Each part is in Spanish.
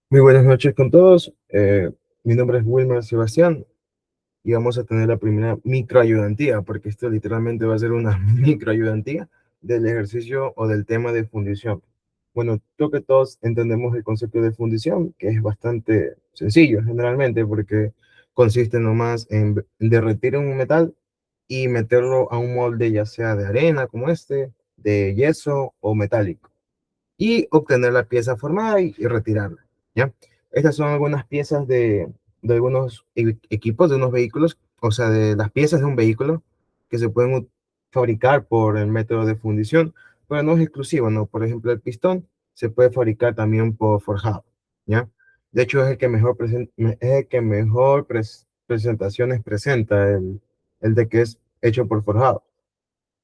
Muy buenas noches con todos. Mi nombre es Wilmer Sebastián y vamos a tener la primera microayudantía, porque esto literalmente va a ser una microayudantía del ejercicio o del tema de fundición. Bueno, creo que todos entendemos el concepto de fundición, que es bastante sencillo generalmente, porque consiste nomás en derretir un metal y meterlo a un molde, ya sea de arena como este, de yeso o metálico, y obtener la pieza formada y retirarla, ¿ya? Estas son algunas piezas de algunos equipos de unos vehículos, o sea, de las piezas de un vehículo que se pueden fabricar por el método de fundición, pero no es exclusivo, ¿no? Por ejemplo, el pistón se puede fabricar también por forjado, ¿ya? De hecho, es el que mejor, presentaciones presenta, el de que es hecho por forjado.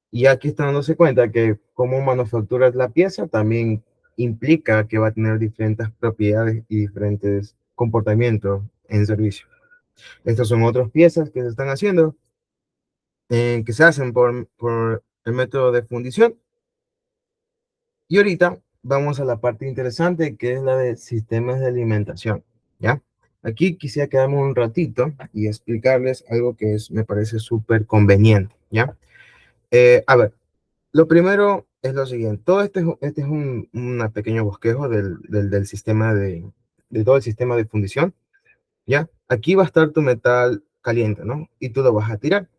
Y aquí está dándose cuenta que cómo manufacturas la pieza también implica que va a tener diferentes propiedades y diferentes comportamientos en servicio. Estas son otras piezas que se están haciendo, que se hacen por el método de fundición. Y ahorita vamos a la parte interesante, que es la de sistemas de alimentación, ¿ya? Aquí quisiera quedarme un ratito y explicarles algo que me parece súper conveniente, ¿ya? A ver, lo primero es lo siguiente. Todo este es un pequeño bosquejo del sistema de todo el sistema de fundición, ¿ya? Aquí va a estar tu metal caliente, ¿no? Y tú lo vas a tirar.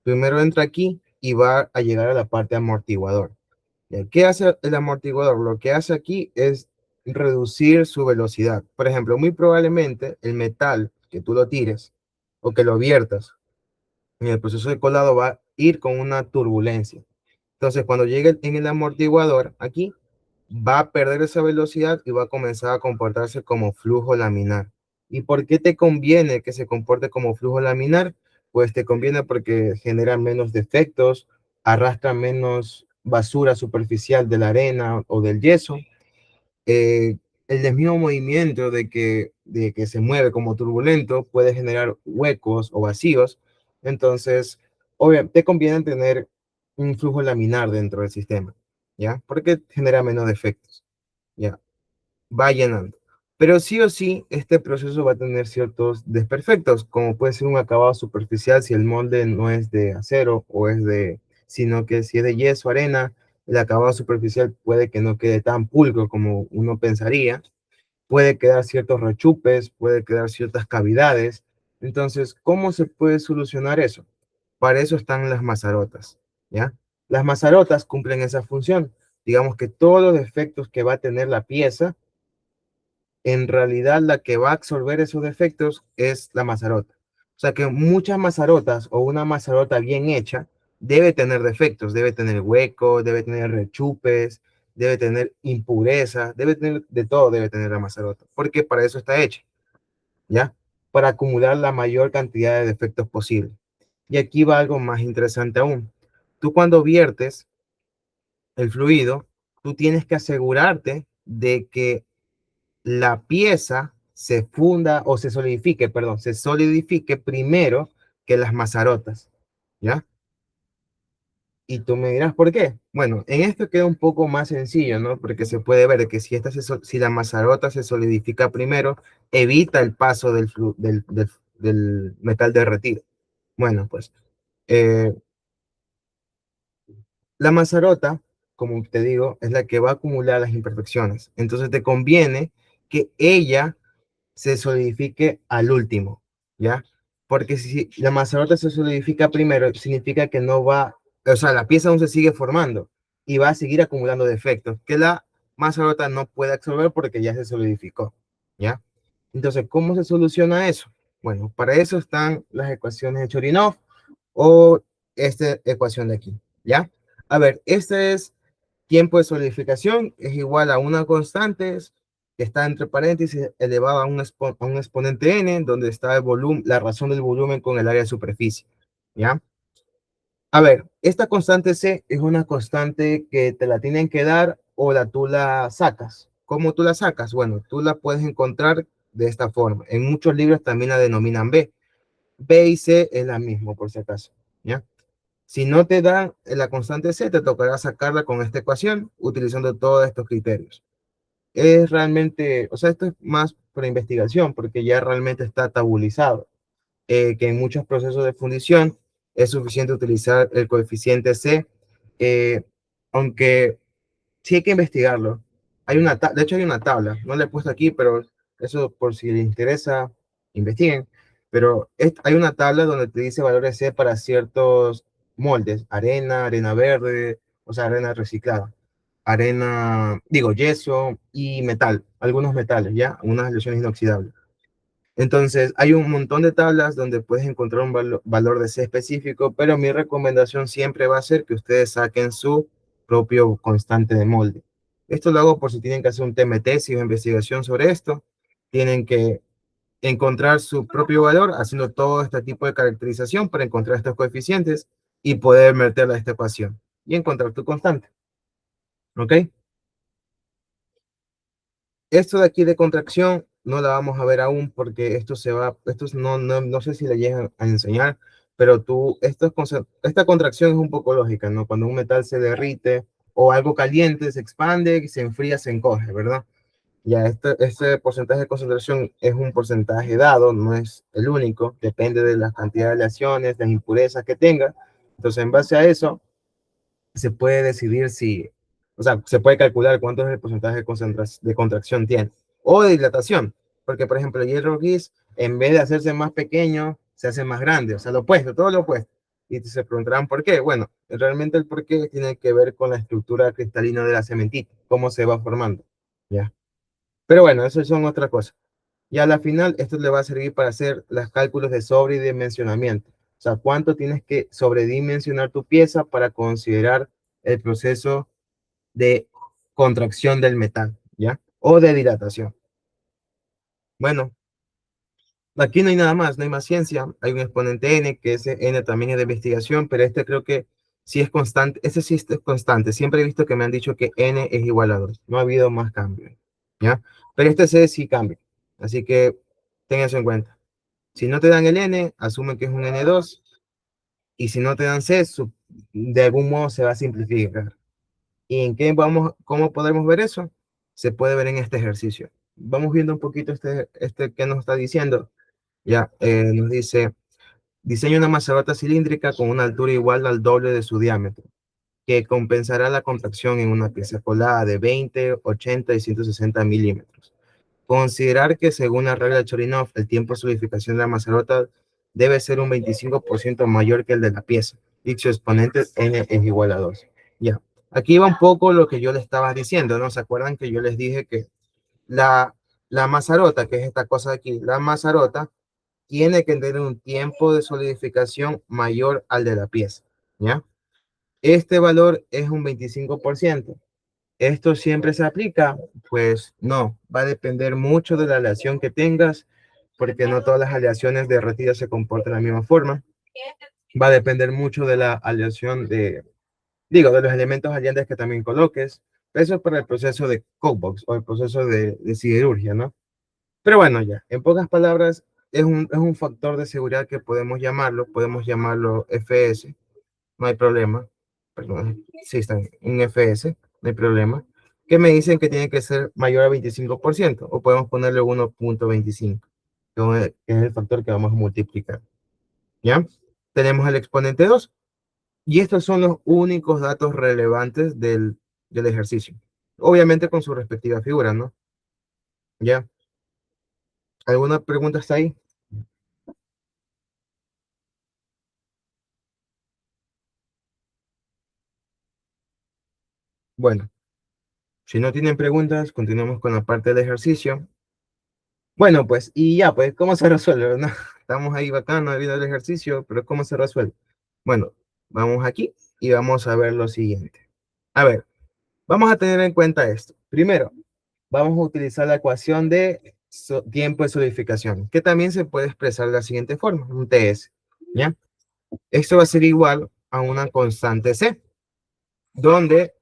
Primero entra aquí y va a llegar a la parte amortiguador. ¿Ya? ¿Qué hace el amortiguador? Lo que hace aquí es reducir su velocidad. Por ejemplo, muy probablemente el metal que tú lo tires o que lo viertas en el proceso de colado va a ir con una turbulencia. Entonces, cuando llegue en el amortiguador, aquí va a perder esa velocidad y va a comenzar a comportarse como flujo laminar. ¿Y por qué te conviene que se comporte como flujo laminar? Pues te conviene porque genera menos defectos, arrastra menos basura superficial de la arena o del yeso. El mismo movimiento de que se mueve como turbulento puede generar huecos o vacíos. Entonces, obviamente, te conviene tener un flujo laminar dentro del sistema, ¿ya? Porque genera menos defectos, ¿ya? Va llenando. Pero sí o sí, este proceso va a tener ciertos desperfectos, como puede ser un acabado superficial si el molde no es de acero sino que si es de yeso, arena, el acabado superficial puede que no quede tan pulcro como uno pensaría, puede quedar ciertos rechupes, puede quedar ciertas cavidades. Entonces, ¿cómo se puede solucionar eso? Para eso están las mazarotas, ¿ya? Las mazarotas cumplen esa función. Digamos que todos los defectos que va a tener la pieza, en realidad la que va a absorber esos defectos es la mazarota. O sea que muchas mazarotas o una mazarota bien hecha debe tener defectos, debe tener huecos, debe tener rechupes, debe tener impurezas, debe tener de todo, debe tener la mazarota, porque para eso está hecha, ¿ya? Para acumular la mayor cantidad de defectos posible. Y aquí va algo más interesante aún. Tú cuando viertes el fluido, tú tienes que asegurarte de que la pieza se funda o se solidifique, perdón, se solidifique primero que las mazarotas, ¿ya? Y tú me dirás, ¿por qué? Bueno, en esto queda un poco más sencillo, ¿no? Porque se puede ver que si la mazarota se solidifica primero, evita el paso del metal derretido. Bueno, pues eh, la mazarota, como te digo, es la que va a acumular las imperfecciones. Entonces te conviene que ella se solidifique al último, ¿ya? Porque si la mazarota se solidifica primero, significa que no va, o sea, la pieza aún se sigue formando y va a seguir acumulando defectos que la mazarota no puede absorber porque ya se solidificó, ¿ya? Entonces, ¿cómo se soluciona eso? Bueno, para eso están las ecuaciones de Chorinov o esta ecuación de aquí, ¿ya? A ver, este es tiempo de solidificación, es igual a una constante que está entre paréntesis elevado a un exponente n, donde está el volumen, la razón del volumen con el área de superficie, ¿ya? A ver, esta constante C es una constante que te la tienen que dar o tú la sacas. ¿Cómo tú la sacas? Bueno, tú la puedes encontrar de esta forma. En muchos libros también la denominan B. B y C es la misma, por si acaso, ¿ya? Si no te dan la constante C, te tocará sacarla con esta ecuación utilizando todos estos criterios. Es realmente, o sea, esto es más por investigación, porque ya realmente está tabulizado, que en muchos procesos de fundición es suficiente utilizar el coeficiente C, eh, aunque sí hay que investigarlo. De hecho hay una tabla, no la he puesto aquí, pero eso por si les interesa, investiguen. Pero hay una tabla donde te dice valores C para ciertos moldes, arena, arena verde, o sea, arena reciclada, arena, digo, yeso y metal, algunos metales, ¿ya? Unas aleaciones inoxidables. Entonces, hay un montón de tablas donde puedes encontrar un valor de C específico, pero mi recomendación siempre va a ser que ustedes saquen su propio constante de molde. Esto lo hago por si tienen que hacer un tema de tesis o investigación sobre esto. Tienen que encontrar su propio valor haciendo todo este tipo de caracterización para encontrar estos coeficientes y poder meterla a esta ecuación y encontrar tu constante. ¿Ok? Esto de aquí de contracción no la vamos a ver aún porque esto no sé si le llegan a enseñar, pero esta contracción es un poco lógica, ¿no? Cuando un metal se derrite o algo caliente se expande, se enfría, se encoge, ¿verdad? Ya este porcentaje de concentración es un porcentaje dado, no es el único, depende de la cantidad de aleaciones, las impurezas que tenga. Entonces, en base a eso, se puede decidir si, o sea, se puede calcular cuánto es el porcentaje de contracción tiene, o de dilatación, porque por ejemplo el hierro gris, en vez de hacerse más pequeño, se hace más grande, o sea, lo opuesto, todo lo opuesto. Y se preguntarán por qué. Bueno, realmente el por qué tiene que ver con la estructura cristalina de la cementita, cómo se va formando, ¿ya? Pero bueno, eso son otra cosa. Y a la final, esto le va a servir para hacer los cálculos de sobredimensionamiento. O sea, cuánto tienes que sobredimensionar tu pieza para considerar el proceso de contracción del metal, ¿ya? O de dilatación. Bueno, aquí no hay nada más, no hay más ciencia. Hay un exponente n, que ese n también es de investigación, pero este creo que sí es constante. Ese sí es constante. Siempre he visto que me han dicho que n es igual a 2. No ha habido más cambios, ¿ya? Pero este c sí cambia. Así que ten eso en cuenta. Si no te dan el n, asumen que es un n2. Y si no te dan c, de algún modo se va a simplificar. ¿Y en qué cómo podemos ver eso? Se puede ver en este ejercicio. Vamos viendo un poquito este que nos está diciendo. Ya, nos dice, diseña una mazarrota cilíndrica con una altura igual al doble de su diámetro, que compensará la contracción en una pieza colada de 20, 80 y 160 milímetros. Considerar que según la regla de Chorinov, el tiempo de solidificación de la mazarrota debe ser un 25% mayor que el de la pieza. Dicho exponente n es igual a 2. Ya, aquí va un poco lo que yo les estaba diciendo, ¿no? ¿Se acuerdan que yo les dije que la, la mazarrota, que es esta cosa de aquí, la mazarrota tiene que tener un tiempo de solidificación mayor al de la pieza, ¿ya? Este valor es un 25%. ¿Esto siempre se aplica? Pues no, va a depender mucho de la aleación que tengas, porque no todas las aleaciones derretidas se comportan de la misma forma. Va a depender mucho de la aleación de los elementos aliantes que también coloques. Eso es para el proceso de Cobox o el proceso de siderurgia, ¿no? Pero bueno, ya, en pocas palabras, es un factor de seguridad que podemos llamarlo FS, no hay problema. Perdón, sí, está en FS, no hay problema. Que me dicen que tiene que ser mayor a 25%, o podemos ponerle 1.25, que es el factor que vamos a multiplicar. ¿Ya? Tenemos el exponente 2, y estos son los únicos datos relevantes del ejercicio. Obviamente con su respectiva figura, ¿no? ¿Ya? ¿Alguna pregunta hasta ahí? Bueno, si no tienen preguntas, continuamos con la parte del ejercicio. Bueno, pues, y ya, pues, ¿cómo se resuelve, no? Estamos ahí bacano debido al ejercicio, pero ¿cómo se resuelve? Bueno, vamos aquí y vamos a ver lo siguiente. A ver, vamos a tener en cuenta esto. Primero, vamos a utilizar la ecuación de tiempo de solidificación, que también se puede expresar de la siguiente forma, un TS, ¿ya? Esto va a ser igual a una constante C, donde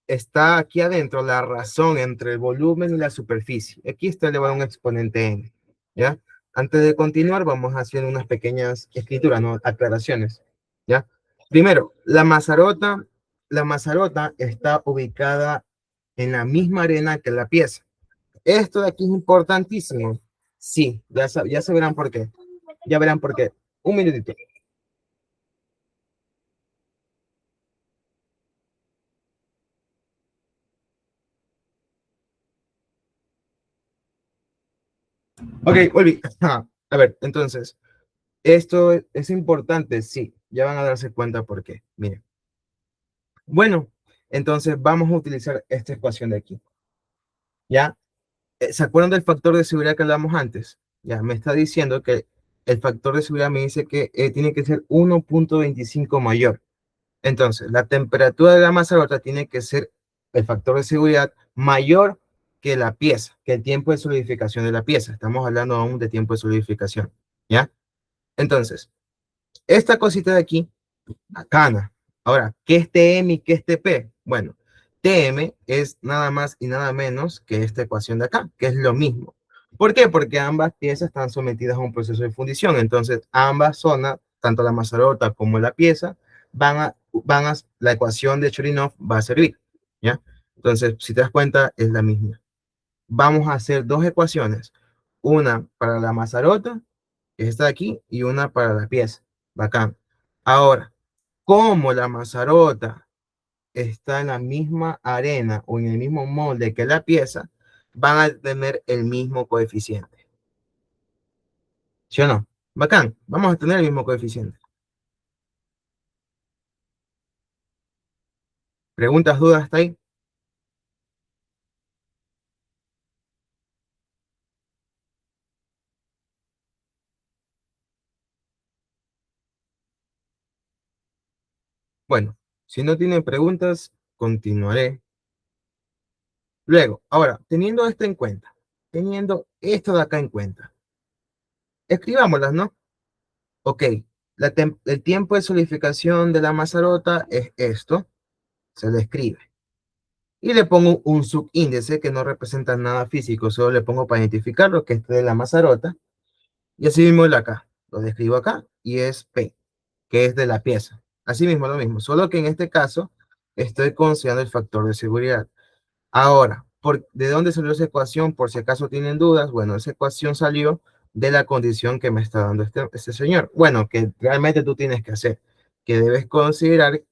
está aquí adentro la razón entre el volumen y la superficie. Aquí está elevado a un exponente n, ¿ya? Antes de continuar, vamos haciendo unas pequeñas escrituras, ¿no? Aclaraciones, ¿ya? Primero, la mazarota está ubicada en la misma arena que la pieza. Esto de aquí es importantísimo. Sí, ya se verán por qué. Ya verán por qué. Un minutito. Ok, volví. A ver, entonces, esto es importante, sí. Ya van a darse cuenta por qué. Miren. Bueno, entonces vamos a utilizar esta ecuación de aquí. ¿Ya? ¿Se acuerdan del factor de seguridad que hablamos antes? Ya, me está diciendo que el factor de seguridad me dice que tiene que ser 1.25 mayor. Entonces, la temperatura de la masa rota tiene que ser el factor de seguridad mayor que la pieza, que el tiempo de solidificación de la pieza. Estamos hablando aún de tiempo de solidificación. ¿Ya? Entonces, esta cosita de aquí, bacana. Ahora, ¿qué es TM y qué es TP? Bueno, TM es nada más y nada menos que esta ecuación de acá, que es lo mismo. ¿Por qué? Porque ambas piezas están sometidas a un proceso de fundición. Entonces, ambas zonas, tanto la mazarota como la pieza, la ecuación de Chorinov va a servir. ¿Ya? Entonces, si te das cuenta, es la misma. Vamos a hacer dos ecuaciones. Una para la mazarota, que está aquí, y una para la pieza. Bacán. Ahora, como la mazarota está en la misma arena o en el mismo molde que la pieza, van a tener el mismo coeficiente. ¿Sí o no? Bacán, vamos a tener el mismo coeficiente. ¿Preguntas, dudas hasta ahí? Bueno, si no tienen preguntas, continuaré. Luego, ahora, teniendo esto en cuenta, teniendo esto de acá en cuenta, escribámoslas, ¿no? Ok, el tiempo de solidificación de la mazarota es esto, se le escribe. Y le pongo un subíndice que no representa nada físico, solo le pongo para identificarlo, que es de la mazarota. Y así mismo el acá, lo describo acá, y es P, que es de la pieza. Así mismo lo mismo, solo que en este caso estoy considerando el factor de seguridad. Ahora, ¿de dónde salió esa ecuación? Por si acaso tienen dudas, bueno, esa ecuación salió de la condición que me está dando este señor. Bueno, que realmente tú tienes que hacer, que debes considerar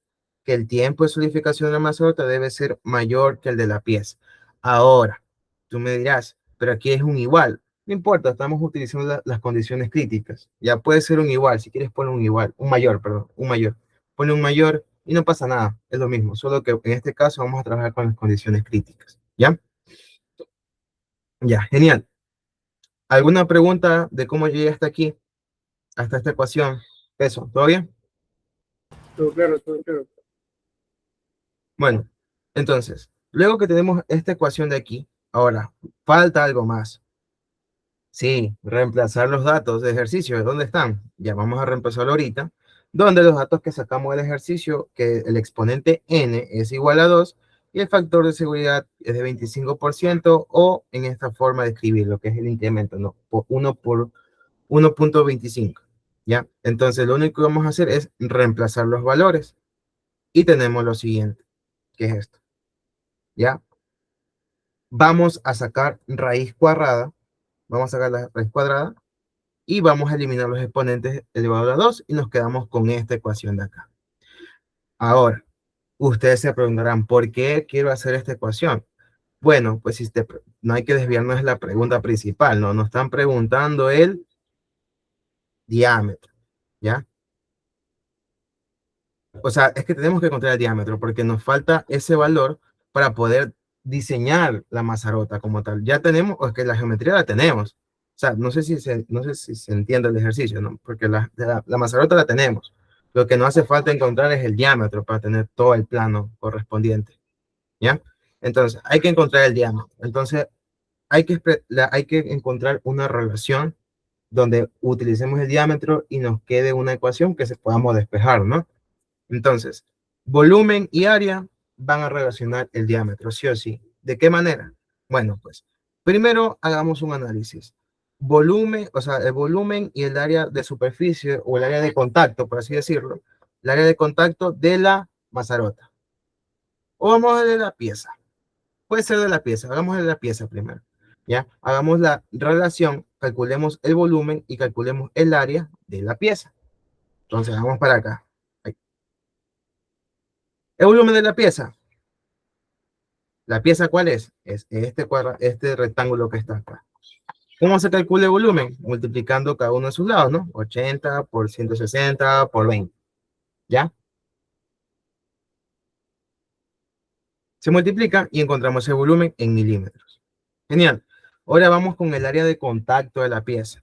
que el tiempo de solidificación de la mazorca debe ser mayor que el de la pieza. Ahora, tú me dirás, pero aquí es un igual. No importa, estamos utilizando las condiciones críticas. Ya puede ser un igual, si quieres poner un igual, un mayor, perdón, un mayor. Pone un mayor y no pasa nada, es lo mismo, solo que en este caso vamos a trabajar con las condiciones críticas. ¿Ya? Ya, genial. ¿Alguna pregunta de cómo llegué hasta aquí, hasta esta ecuación? Eso, ¿todo bien? Todo claro, todo claro. Bueno, entonces, luego que tenemos esta ecuación de aquí, ahora, falta algo más. Sí, reemplazar los datos de ejercicio. ¿Dónde están? Ya vamos a reemplazarlo ahorita. Donde los datos que sacamos del ejercicio, que el exponente n es igual a 2 y el factor de seguridad es de 25% o en esta forma de escribir lo que es el incremento, ¿no? Por 1.25. ¿Ya? Entonces lo único que vamos a hacer es reemplazar los valores y tenemos lo siguiente, que es esto. ¿Ya? Vamos a sacar raíz cuadrada. Vamos a sacar la raíz cuadrada y vamos a eliminar los exponentes elevado a 2 y nos quedamos con esta ecuación de acá. Ahora, ustedes se preguntarán, ¿por qué quiero hacer esta ecuación? Bueno, pues no hay que desviarnos de la pregunta principal, ¿no? Nos están preguntando el diámetro, ¿ya? O sea, es que tenemos que encontrar el diámetro porque nos falta ese valor para poder diseñar la mazarota como tal. Ya tenemos, o es que la geometría la tenemos. O sea, no sé si se entiende el ejercicio, ¿no? Porque la mazarota la tenemos. Lo que no hace falta encontrar es el diámetro para tener todo el plano correspondiente, ¿ya? Entonces, hay que encontrar el diámetro. Entonces, hay que encontrar una relación donde utilicemos el diámetro y nos quede una ecuación que se podamos despejar, ¿no? Entonces, volumen y área van a relacionar el diámetro, sí o sí. ¿De qué manera? Bueno, pues primero hagamos un análisis. Volumen, o sea, el volumen y el área de superficie o el área de contacto, por así decirlo, el área de contacto de la mazarota. O vamos a ver de la pieza. Puede ser de la pieza. Hagamos de la pieza primero. ¿Ya? Hagamos la relación, calculemos el volumen y calculemos el área de la pieza. Entonces, vamos para acá. Ahí. El volumen de la pieza. ¿La pieza cuál es? Es este rectángulo que está acá. ¿Cómo se calcula el volumen? Multiplicando cada uno de sus lados, ¿no? 80 por 160 por 20. ¿Ya? Se multiplica y encontramos el volumen en milímetros. Genial. Ahora vamos con el área de contacto de la pieza.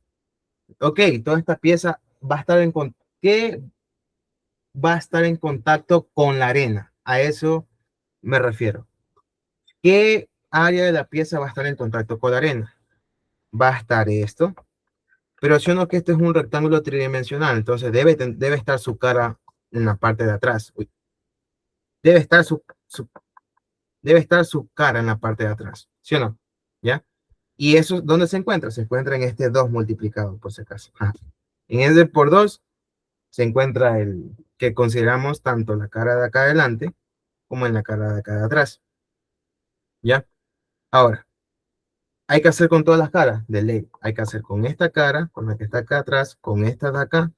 Ok, toda esta pieza va a estar ¿qué va a estar en contacto con la arena? A eso me refiero. ¿Qué área de la pieza va a estar en contacto con la arena? Va a estar esto, pero si no que este es un rectángulo tridimensional, entonces debe estar su cara en la parte de atrás. Uy. Debe estar debe estar su cara en la parte de atrás, ¿sí o no? ¿Ya? ¿Y eso dónde se encuentra? Se encuentra en este 2 multiplicado, por si acaso. Ajá. En este por 2 se encuentra el que consideramos tanto la cara de acá adelante como en la cara de acá de atrás. ¿Ya? Ahora, hay que hacer con todas las caras de ley. Hay que hacer con esta cara, con la que está acá atrás, con esta de acá,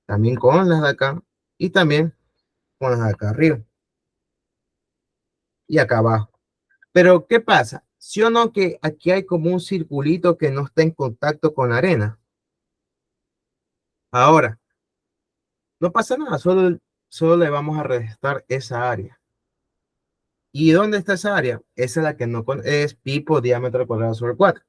también con las de acá y también con las de acá arriba y acá abajo. Pero, ¿qué pasa? ¿Sí o no que aquí hay como un circulito que no está en contacto con la arena? Ahora, no pasa nada, solo le vamos a restar esa área. ¿Y dónde está esa área? Esa es la que no es pi por diámetro al cuadrado sobre 4.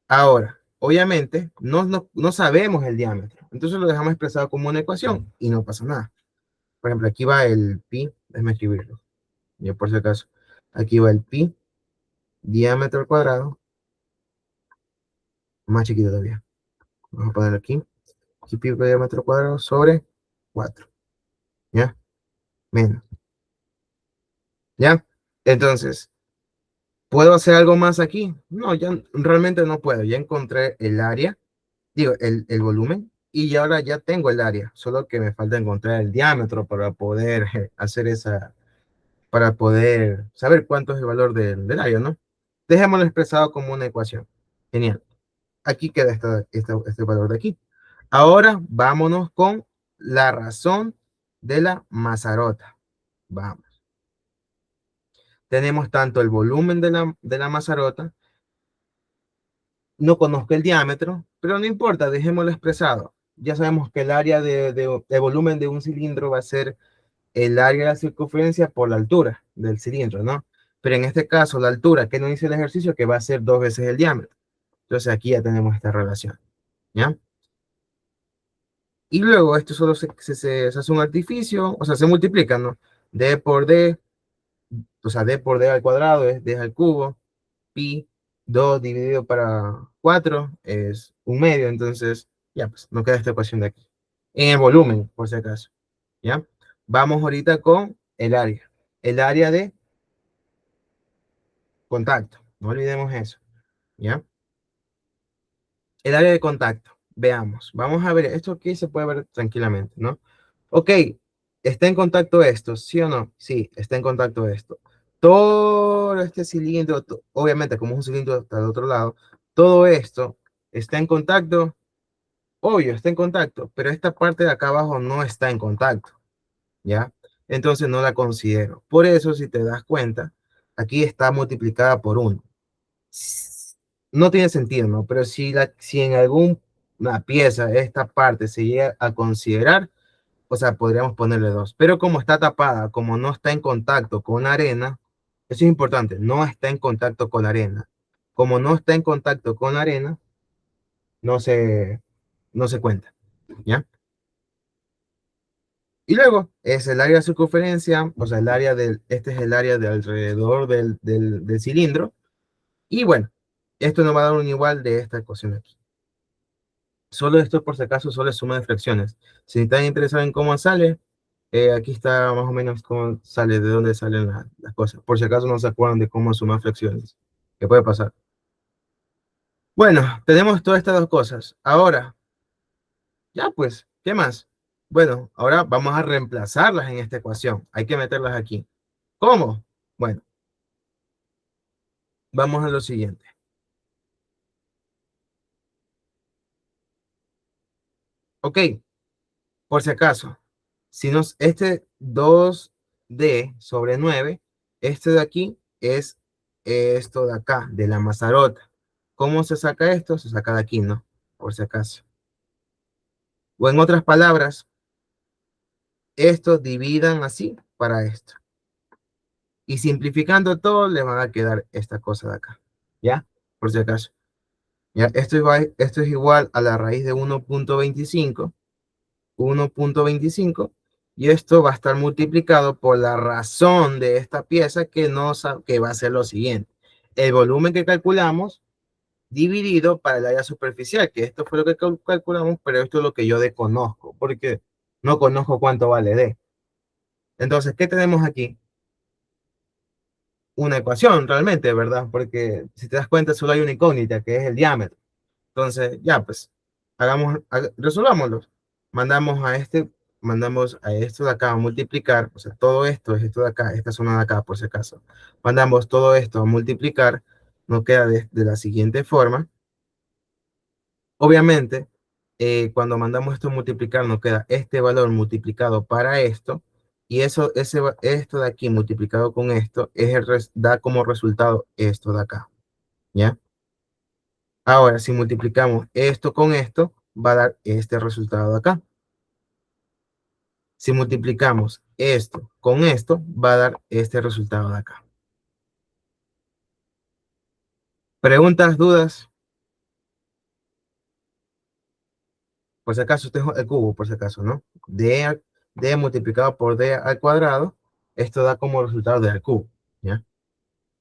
Ahora, obviamente, no sabemos el diámetro. Entonces lo dejamos expresado como una ecuación y no pasa nada. Por ejemplo, aquí va el pi, déjame escribirlo. Yo por si acaso. Aquí va el pi, diámetro al cuadrado, más chiquito todavía. Vamos a poner aquí. Aquí pi por diámetro al cuadrado sobre 4. ¿Ya? Menos. ¿Ya? Entonces, ¿puedo hacer algo más aquí? No, ya realmente no puedo. Ya encontré el área, digo, el volumen, y ahora ya tengo el área. Solo que me falta encontrar el diámetro para poder hacer para poder saber cuánto es el valor del área, ¿no? Dejémoslo expresado como una ecuación. Genial. Aquí queda este valor de aquí. Ahora vámonos con la razón de la mazarota. Vamos. Tenemos tanto el volumen de la mazarota, no conozco el diámetro, pero no importa, dejémoslo expresado. Ya sabemos que el área de volumen de un cilindro va a ser el área de la circunferencia por la altura del cilindro, ¿no? Pero en este caso, la altura que nos dice el ejercicio, que va a ser 2 veces el diámetro. Entonces aquí ya tenemos esta relación, ¿ya? Y luego esto solo se hace un artificio, o sea, se multiplica, ¿no? D por D, o sea, D por D al cuadrado es D al cubo, pi 2 dividido para 4 es un medio, entonces ya pues nos queda esta ecuación de aquí. En el volumen, por si acaso, ¿ya? Vamos ahorita con el área de contacto, no olvidemos eso, ¿ya? El área de contacto, veamos, vamos a ver, esto aquí se puede ver tranquilamente, ¿no? Ok, ¿está en contacto esto? ¿Sí o no? Sí, está en contacto esto. Todo este cilindro, obviamente como es un cilindro está del otro lado, todo esto está en contacto, obvio, está en contacto, pero esta parte de acá abajo no está en contacto, ¿ya? Entonces no la considero. Por eso, si te das cuenta, aquí está multiplicada por 1. No tiene sentido, ¿no? Pero si en alguna pieza esta parte se llega a considerar, o sea, podríamos ponerle 2. Pero como está tapada, como no está en contacto con arena, eso es importante, no está en contacto con arena. Como no está en contacto con arena, no se, no se cuenta, ¿ya? Y luego es el área de circunferencia, o sea, este es el área de alrededor del cilindro. Y bueno, esto nos va a dar un igual de esta ecuación aquí. Solo esto, por si acaso, solo es suma de fracciones. Si están interesados en cómo sale, aquí está más o menos cómo sale, de dónde salen las cosas. Por si acaso no se acuerdan de cómo sumar fracciones. ¿Qué puede pasar? Bueno, tenemos todas estas dos cosas. Ahora, ya pues, ¿qué más? Bueno, ahora vamos a reemplazarlas en esta ecuación. Hay que meterlas aquí. ¿Cómo? Bueno, vamos a lo siguiente. Ok, por si acaso, si nos, este 2D sobre 9, este de aquí es esto de acá, de la mazarota. ¿Cómo se saca esto? Se saca de aquí, ¿no? Por si acaso. O en otras palabras, esto dividan así para esto. Y simplificando todo, le van a quedar esta cosa de acá. ¿Ya? Por si acaso. ¿Ya? Esto es igual a la raíz de 1.25, y esto va a estar multiplicado por la razón de esta pieza que va a ser lo siguiente. El volumen que calculamos dividido para el área superficial, que esto fue lo que calculamos, pero esto es lo que yo desconozco, porque no conozco cuánto vale D. Entonces, ¿qué tenemos aquí? Una ecuación realmente, ¿verdad? Porque si te das cuenta, solo hay una incógnita, que es el diámetro. Entonces, ya, pues, resolvámoslo. Mandamos a este, mandamos a esto de acá a multiplicar, o sea, todo esto es esto de acá, esta zona de acá, por si acaso. Mandamos todo esto a multiplicar, nos queda de la siguiente forma. Obviamente, cuando mandamos esto a multiplicar, nos queda este valor multiplicado para esto, y esto de aquí multiplicado con esto da como resultado esto de acá, ¿ya? Ahora, si multiplicamos esto con esto, va a dar este resultado de acá. Si multiplicamos esto con esto, va a dar este resultado de acá. ¿Preguntas, dudas? Por si acaso, este es el cubo, por si acaso, ¿no? D multiplicado por D al cuadrado, esto da como resultado D al cubo, ¿ya?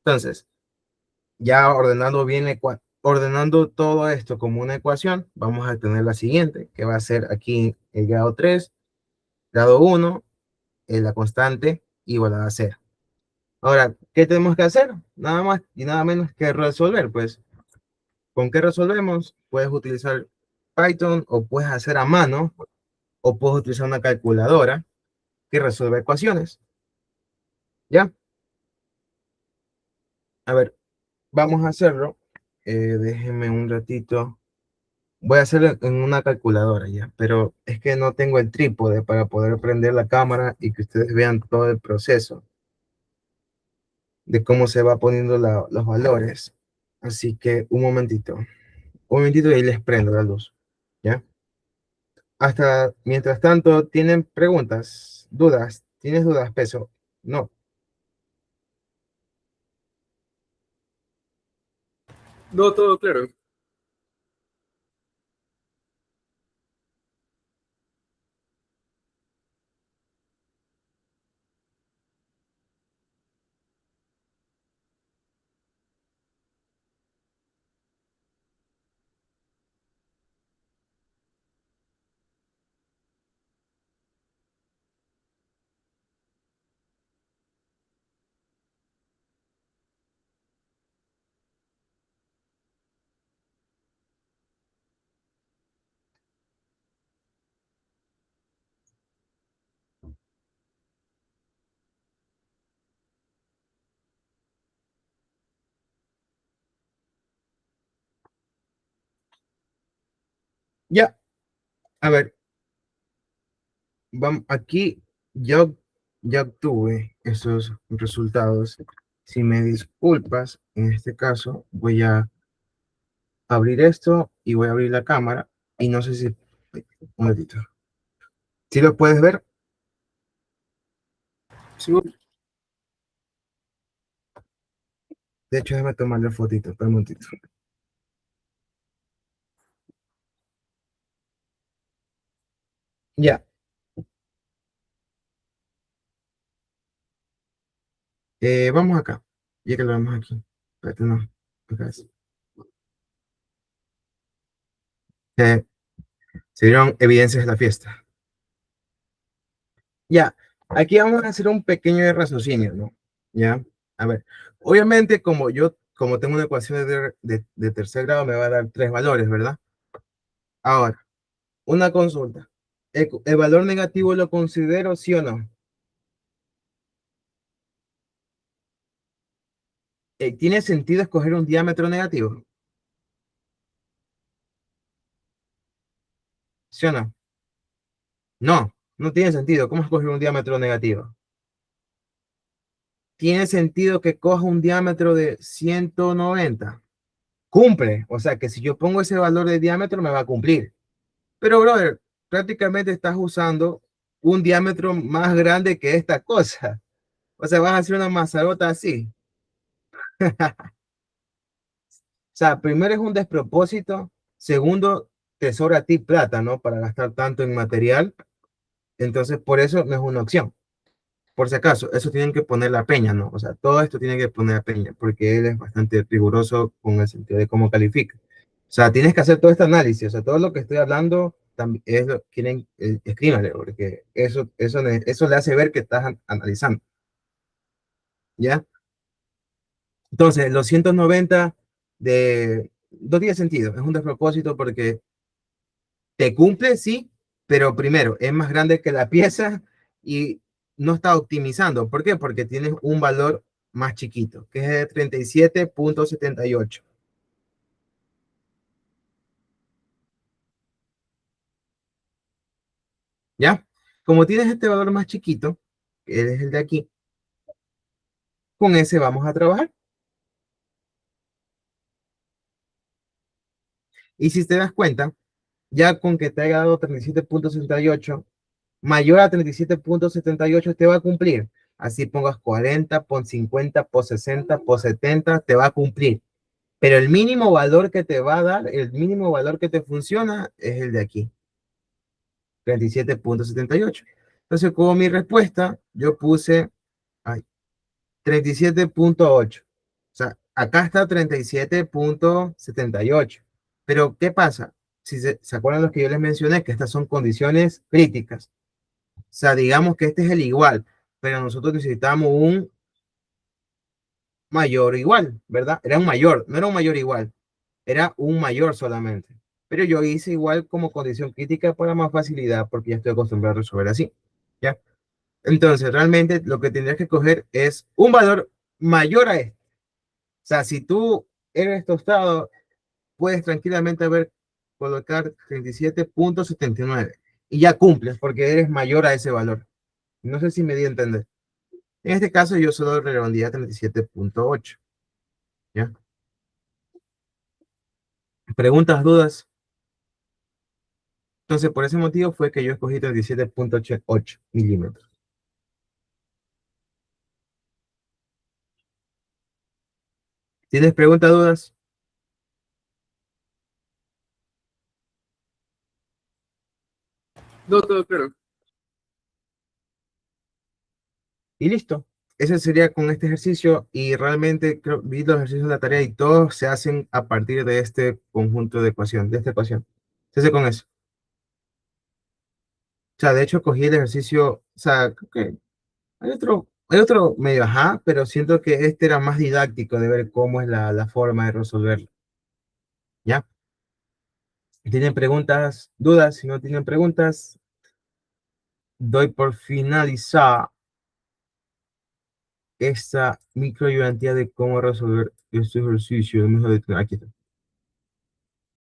Entonces, ya ordenando todo esto como una ecuación, vamos a tener la siguiente, que va a ser aquí el grado 3, grado 1, la constante igual a cero. Ahora, ¿qué tenemos que hacer? Nada más y nada menos que resolver, pues. ¿Con qué resolvemos? Puedes utilizar Python o puedes hacer a mano o puedes utilizar una calculadora que resuelve ecuaciones. ¿Ya? A ver, vamos a hacerlo. Déjenme un ratito. Voy a hacerlo en una calculadora ya, pero es que no tengo el trípode para poder prender la cámara y que ustedes vean todo el proceso de cómo se va poniendo los valores. Así que un momentito y ahí les prendo la luz. ¿Ya? Hasta, mientras tanto, ¿tienen preguntas, dudas? ¿Tienes dudas, Peso? No. No, todo claro. Ya, a ver, aquí yo ya obtuve esos resultados. Si me disculpas, en este caso voy a abrir esto y voy a abrir la cámara y no sé si... Un momentito. ¿Sí lo puedes ver? Sí, De hecho, déjame tomarle fotito, espera un momentito. Ya, vamos acá. Ya que lo vemos aquí. Espérate, no. Acá es. Eh, Se dieron evidencias de la fiesta. Ya, aquí vamos a hacer un pequeño raciocinio, ¿no? Ya, a ver, obviamente como tengo una ecuación de tercer grado, me va a dar tres valores, ¿verdad? Ahora, una consulta. el valor negativo lo considero, ¿sí o no? ¿Tiene sentido escoger un diámetro negativo? ¿Sí o no? No, no tiene sentido. ¿Cómo escoger un diámetro negativo? Tiene sentido que coja un diámetro de 190. Cumple. O sea que si yo pongo ese valor de diámetro me va a cumplir. Pero, brother, prácticamente estás usando un diámetro más grande que esta cosa. O sea, vas a hacer una mazarota así. O sea, primero es un despropósito. Segundo, te sobra a ti plata, ¿no? Para gastar tanto en material. Entonces, por eso no es una opción. Por si acaso, eso tienen que poner la peña, ¿no? O sea, todo esto tiene que poner la peña, porque él es bastante riguroso con el sentido de cómo califica. O sea, tienes que hacer todo este análisis, o sea, todo lo que estoy hablando también es lo quieren, escríbanle, porque eso le hace ver que estás analizando, ¿ya? Entonces, los 190 no tiene sentido, es un despropósito porque te cumple, sí, pero primero, es más grande que la pieza y no está optimizando. ¿Por qué? Porque tienes un valor más chiquito, que es de 37,78. ¿Ya? Como tienes este valor más chiquito, que es el de aquí, con ese vamos a trabajar. Y si te das cuenta, ya con que te haya dado 37,78, mayor a 37,78 te va a cumplir. Así pongas 40, pon 50, pon 60, pon 70, te va a cumplir. Pero el mínimo valor que te va a dar, el mínimo valor que te funciona es el de aquí, 37,78. Entonces, como mi respuesta, yo puse ay, 37,8. O sea, acá está 37,78. Pero, ¿qué pasa? Si se acuerdan los que yo les mencioné, que estas son condiciones críticas. O sea, digamos que este es el igual, pero nosotros necesitamos un mayor igual, ¿verdad? Era un mayor, no era un mayor igual, era un mayor solamente. Pero yo hice igual como condición crítica para más facilidad porque ya estoy acostumbrado a resolver así. ¿Ya? Entonces, realmente lo que tendrías que coger es un valor mayor a este. O sea, si tú eres tostado, puedes tranquilamente colocar 37,79 y ya cumples porque eres mayor a ese valor. No sé si me di a entender. En este caso, yo solo redondeé a 37,8. ¿Ya? ¿Preguntas, dudas? Entonces, por ese motivo fue que yo escogí 37,8 milímetros. ¿Tienes preguntas, dudas? No, todo claro. Y listo. Ese sería con este ejercicio y realmente creo, vi los ejercicios de la tarea y todos se hacen a partir de este conjunto de ecuación, de esta ecuación. Se hace con eso. O sea, de hecho cogí el ejercicio, o sea, creo que hay otro medio, ajá, pero siento que este era más didáctico de ver cómo es la forma de resolverlo. ¿Ya? ¿Tienen preguntas, dudas? Si no tienen preguntas, doy por finalizada esta microayudantía de cómo resolver este ejercicio. Aquí está.